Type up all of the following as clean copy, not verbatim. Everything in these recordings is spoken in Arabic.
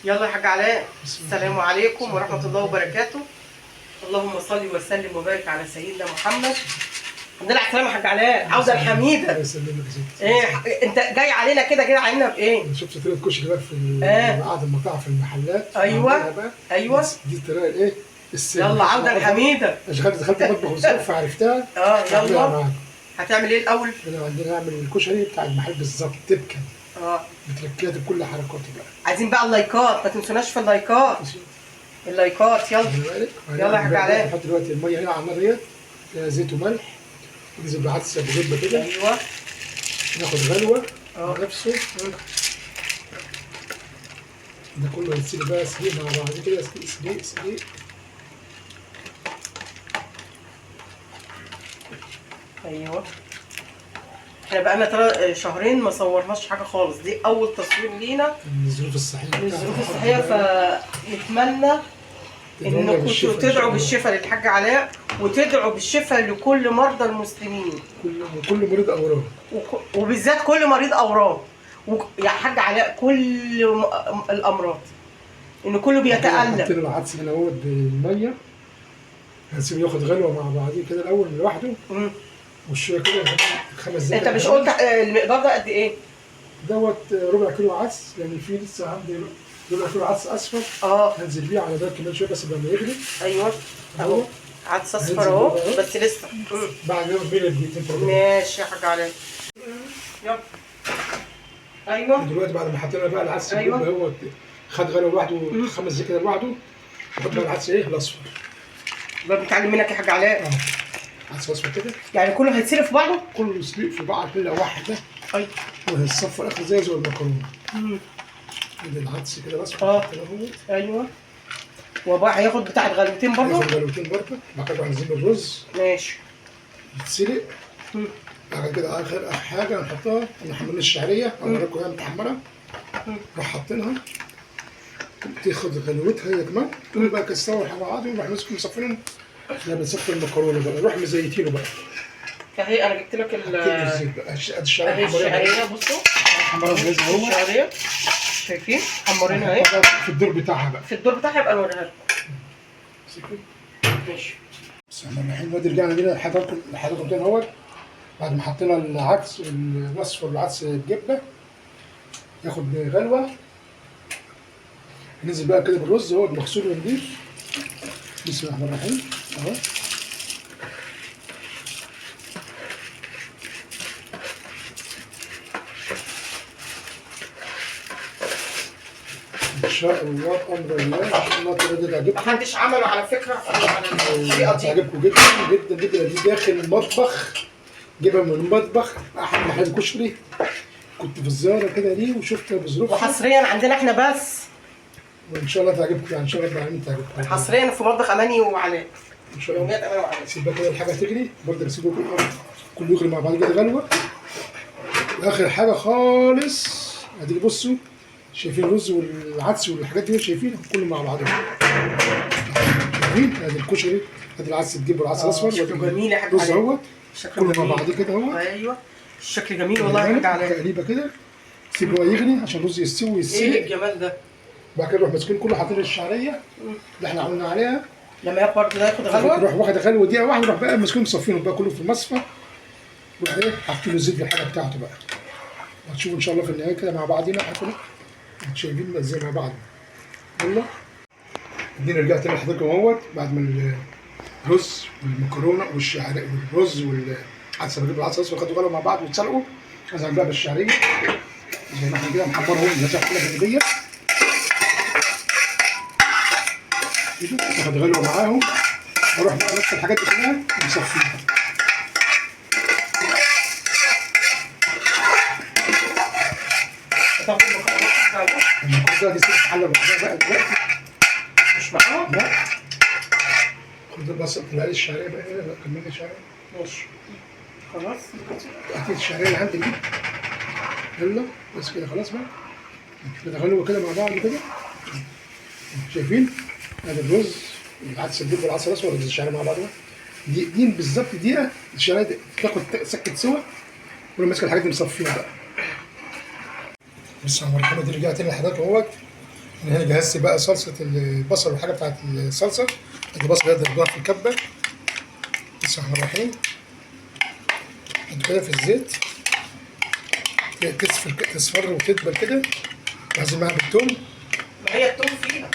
يلا يا حاج علاء. السلام عليكم ورحمة الله وبركاته. اللهم صل وسلم وبارك على سيدنا محمد. الحمد لله على السلامة يا حاج علاء، عودة حميدة. الله يسلمك يا ستي. ايه انت جاي علينا كده جاي علينا بايه؟ انا شفت طريقه كشري بقى في قعد المطاعم في المحلات. ايوه ايوه دي الطريقه الايه؟ السر. يلا عودة حميدة. دخلت المطبخ وصرف فعرفتها. يلا هتعمل ايه الاول؟ عندنا نعمل الكشري بتاع المحل بالظبط تبكى. بتركيات بكل حركاته بقى. عايزين بقى اللايكات، ما تنسوناش في اللايكات. اللايكات يلا. يلا يا حاج علاء. نحط دلوقتي الميه هنا على النار ديت فيها زيت وملح. ننزل بعدس بجبه كده. ايوه. ناخد غلوه نفسه. ده كله يتسلق بقى سليق مع بعض كده سليق. ايوه. احنا بقالنا شهرين ما صورناش حاجه خالص، دي اول تصوير لينا من الظروف الصحيه. فنتمنى انكم تدعوا بالشفاء للحاج علاء وتدعوا بالشفاء لكل مرضى المسلمين. وكل مريض اورام. وبالذات كل مريض اورام. يا حاج علاء كل الامراض. ان كله بيتألم. حطينا العدس هنا اهوت بالميه. هنسيبه ياخد غلوه مع بعضيه كده الاول لوحده. والشويه كده 5 دقايق. انت مش قلت المقدار ده قد ايه؟ دوت ربع كيلو عدس، لان في لسه عندي ربع كيلو عدس اصفر. هنزل بيه على نار كمان شويه بس لما يغلي. ايوه اهو عدس اصفر اهو بس لسه. بعد ما يغلي بدقيقتين. ماشي يا حاج علاء. يلا. ايوه. دلوقتي بعد ما حطينا بقى العدس هو خد غلوه لوحده 5 دقايق كده لوحده. نحط بقى العدس الاصفر. بقى بنتعلم منك يا حاج علاء. عدس اصفر كده. يعني كله هيتسلق في بعضه؟ كله يسلق في بعض كده واحده. ايوه. وهيتصفى الاخر زي المكرونه. العدس كده الاصفر كده اهو. ايوه. وبقى هياخد بتاع غلوتين برضه؟ هياخد غلوتين برضه. بعد كده هنزل الرز. ماشي. يتسلق. بعد كده اخر حاجه هنحطها حمرنا الشعريه هنوريكم وهي متحمره. نروح حاطينها تاخد غلوتها هي كمان. تقوم بقى كسروا مع بعض ونروح ماسكين مصفينهم. احنا بنصفي المكرونه بقى نروح مزيتينه بقى. اهي انا جبت لك الزيت بقى الشعريه الشعريه بصوا. حمرها ازاي اهو. الشعريه شايفين حمرينها اهي. في الدور بتاعها بقى. في الدور بتاعها يبقى نوريها لكم. ماشي. بس احنا الحين دلوقتي رجعنا كده لحضراتكم تاني اهوت. بعد ما حطينا العدس الاصفر والعدس الجبه ياخد غلوه. ننزل بقى كده بالرز اهو مغسول ونضيف. بسم الله الرحمن الرحيم اهو. ان شاء الله بامر الله ان شاء الله كده تعجبكم. محدش عمله على فكره على الطريقه دي. تعجبكم جدا جدا جدا. دي داخل المطبخ جيبها من المطبخ احلى محل كشري. كنت في الزياره كده ليه وشفتها بظروفها. وحصريا عندنا احنا بس. وان شاء الله تعجبكم يعني ان شاء الله العالمين تعجبكم. حصريا في مطبخ اماني وعلاء. ان شاء الله. اماني وعلاء. سيب بقى كده الحاجه تغلي برضه نسيبه كله يغلي مع بعض كده غلوه. واخر حاجه خالص ادي بصوا شايفين الرز والعدس والحاجات دي شايفين كله مع بعض. شايفين ادي الكشري ادي العدس الجبه والعدس الاصفر. شكله جميل يا حاج علاء. الرز اهوت كله مع بعض كده اهو. ايوه الشكل جميل والله يا حاج علاء. تقريبا كده سيبه بقى يغلي عشان الرز يستوي ويستوي. ايه الجمال ده. بعد كده نروح ماسكين كله حاطين الشعريه اللي احنا عملنا عليها. لما ياخد غلوه نروح واخد غلوه دقيقه واحده نروح بقى ماسكين مصفينهم بقى كله في المصفى. نروح ايه حاطين الزيت في الحاجه بتاعته بقى. هتشوفوا ان شاء الله في النهايه كده مع بعضينا احنا كلنا شايفين ازاي مع بعض. يلا ادينا رجعت تاني لحضراتكم اهوت بعد ما الرز والمكرونه والشعريه والرز والعدس بجيب العدس الاصفر خدوا غلوه مع بعض واتسلقوا. نزل بقى بالشعريه زي ما احنا كده محمرهم نزل كلها جانبيه كده تاخد غلوه معاهم. اروح بقى نفس الحاجات دي كلها ونصفيها. المكرونه دي ست حله لوحدها بقى دلوقتي مش معاهم؟ لا خد بس طلع لي الشعريه بقى هنا بقى كملي الشعريه. ماشي خلاص. هاتي الشعريه اللي عندك دي. يلا بس كده خلاص بقى كده غلوه كده مع بعض كده. شايفين ادي الرز العدس الجبه والعدس الاصفر والشعريه مع بعض. دقيقتين بالظبط دقيقه الشعريه تاخد سكه سوا. ولما ماسك الحاجات دي مصفيها بقى. بس انا الرحمه دي رجعت تاني لحضرتك اهوت انا هنا جهزت بقى صلصه البصل والحاجه بتاعت الصلصه. ادي بصل ضربناها في الكبه. بسم الله الرحمن الرحيم. ادي كده في الزيت تصفر وتدبل كده. لازم معاها بالثوم. ما هي التوم فيها.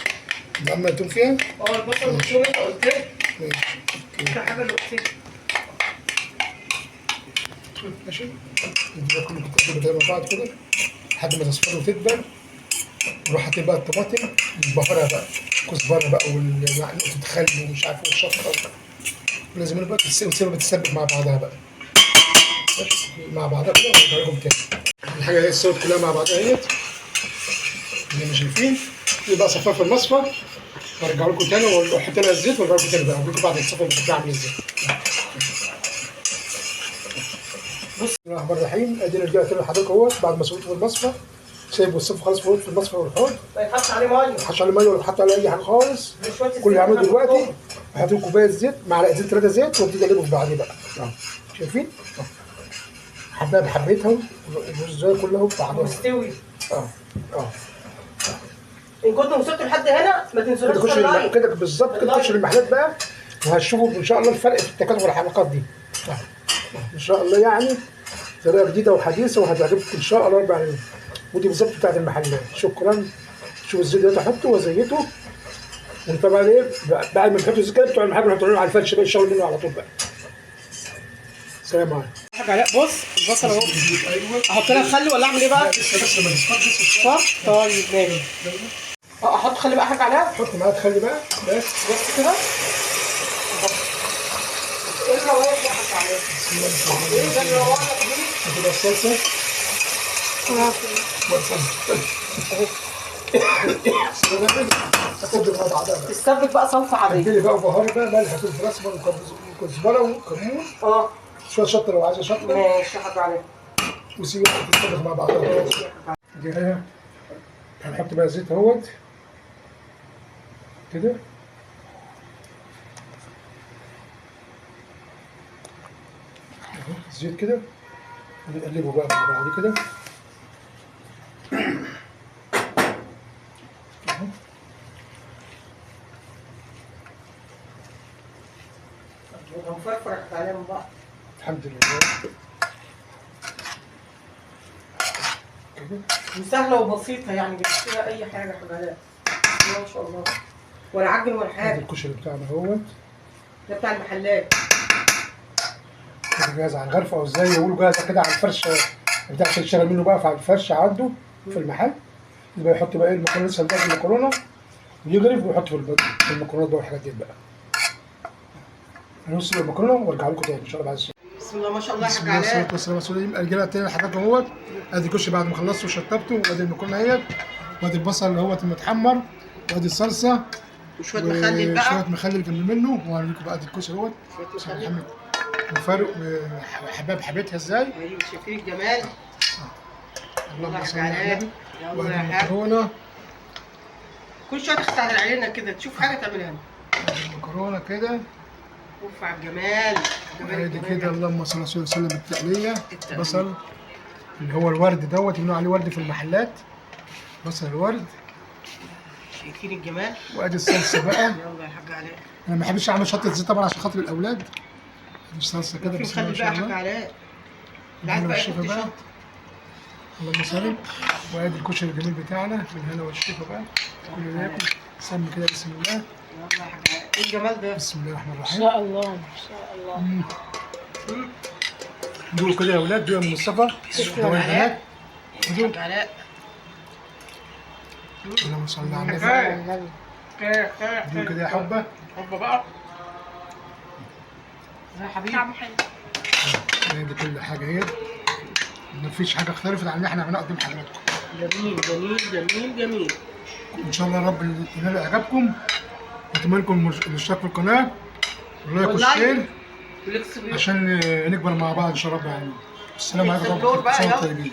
ده اما الثوم فيها؟ البصل والثوم انت قلت لي. ماشي. انت حاجه اللي قلت لي. ماشي. ندي بقى كله كده مع بعض كده لحد ما تصفر وتدبل. نروح حاطين بقى الطماطم البهارة بقى، كزبرة بقى ونقطة خل ومش عارف ايه والشطة. لازم بقى تسيبها بتتسبك مع بعضها بقى. ماشي مع بعضها كده وارجع لكم تاني. الحاجة هي استوت كلها مع بعضها اهيت زي ما شايفين. دي بقى صفاها في المصفى وارجع لكم تاني واحط لها الزيت وارجع لكم تاني بقى اوريكم بعد الصفا بتبقى عامل ازاي. بص بسم الله الرحمن الرحيم. ادينا رجعت لحضرتك اهوت بعد ما سويته في المصفى. سايبه الصف خلاص فوت في المصفى والحوض. ما يتحطش عليه ميه. ما يتحطش عليه ميه ولا يتحط عليه اي حاجه خالص. كل اللي هعمله دلوقتي هحط له كوبايه زيت معلقتين 3 زيت وابتدي اقلبه في بعضيه بقى. شايفين؟ حبايه بحبيتهم الرزايه كلها في بعضها. مستوي. اه. ان كنتوا وصلتوا لحد هنا ما تنسوناش كده بالظبط كده تخش المحلات بقى وهتشوفوا ان شاء الله الفرق في التكاثر والحلقات دي. ان شاء الله يعني طريقه جديده وحديثه وهتعجبكم ان شاء الله رب العالمين. ودي بالظبط بتاعت المحلات. شكرا. شوف الزيت ده احطه وازيته. وطبعا ايه بعد ما تحطوا الزيت كده بتوع المحل هتحطوا له على الفرش بقى يشتغلوا منه على طول بقى. سلام عليكم. علاء بص البصل اهو. احط لها خل ولا اعمل ايه بقى؟ بس ما تصفرش. طيب ماشي. احط خل بقى حاجه عليها؟ حط معاها خل بقى بس كده. ايه الروائح اللي حط عليها؟ ايه ده الروائح دي؟ كده الصلصه. تستبدل بقى صلصه عاديه. اديلي بقى بهار بقى ملح فلفل اسمر وكزبره وكمون. شويه شطه لو عايزه شطه. ماشي حط عليها. وسيبها تتطبخ مع بعضها. دي هي هنحط بقى زيت اهوت كده. الزيت كده ونقلبه بقى مع بعض كده. هنفرفر عليهم بقى. الحمد لله. وسهله وبسيطه يعني مش فيها اي حاجه حاجات. ما شاء الله. ولا عجن ولا حاجه. الكشري بتاعنا اهوت. ده بتاع المحلات. كده جاهز على الغرفه او ازاي يقولوا جاهز كده على الفرش بتاع عشان يشتغل منه بقى. في على الفرش عنده في المحل يبقى يحط بقى المكرونه لسه بتاعت المكرونه ويغرف ويحط في المكرونات بقى والحاجات دي بقى. هنوصل المكرونه وارجع لكم تاني ان شاء الله بعد الشغل. بسم الله ما شاء الله. بسم الله والصلاه والسلام على رسول الله. الجلاله التاني لحضرتك اهوت. ادي الكشري بعد ما خلصته وشطبته وادي المكرونه اهيت وادي البصل اللي هو المتحمر وادي الصلصه وشويه مخلل بقى. شويه مخلل جنب منه وهوريكم بقى ادي الكشري اهوت. شويه مخلل. وفرق حباب حبيتها ازاي. ايوه شايفين الجمال. اللهم صل على النبي. يلا يا حاج. المكرونه كل شويه تختار علينا كده تشوف حاجه تعملها لنا. المكرونه كده. اوف على الجمال. ادي كده اللهم صل على وسلم. التقليه بصل اللي هو الورد دوت بنقول عليه ورد في المحلات. بصل الورد. شايفين الجمال. وادي الصلصه بقى. يلا يا حاج علاء. انا ما بحبش اعمل شطه زيت طبعا عشان خاطر الاولاد. ادي الصلصه كده بسم الله ما شاء الله. حاج علاء. الهنا والشفا بقى. اللهم صل. وادي الكشري الجميل بتاعنا بالهنا والشفا بقى. كل ياكل سم كده بسم الله. يلا يا حاج علاء. ايه الجمال ده؟ بسم الله الرحمن الرحيم. ما شاء الله ما شاء الله. دول كده يا اولاد دول من مصطفى. تسلم علاء. حاج علاء. اللهم صل على النبي. دول كده يا حبه. حبه بقى. يا حبيبي. دي كل حاجه اهي. مفيش حاجه اختلفت عن اللي احنا عملناه قدام حضراتكم. جميل جميل جميل جميل. ان شاء الله يا رب ينال اعجابكم. اتمنى لكم الاشتراك في القناه واللايك والشير عشان نكبر مع بعض ان شاء الله. يعني السلام عليكم ورحمه الله وبركاته.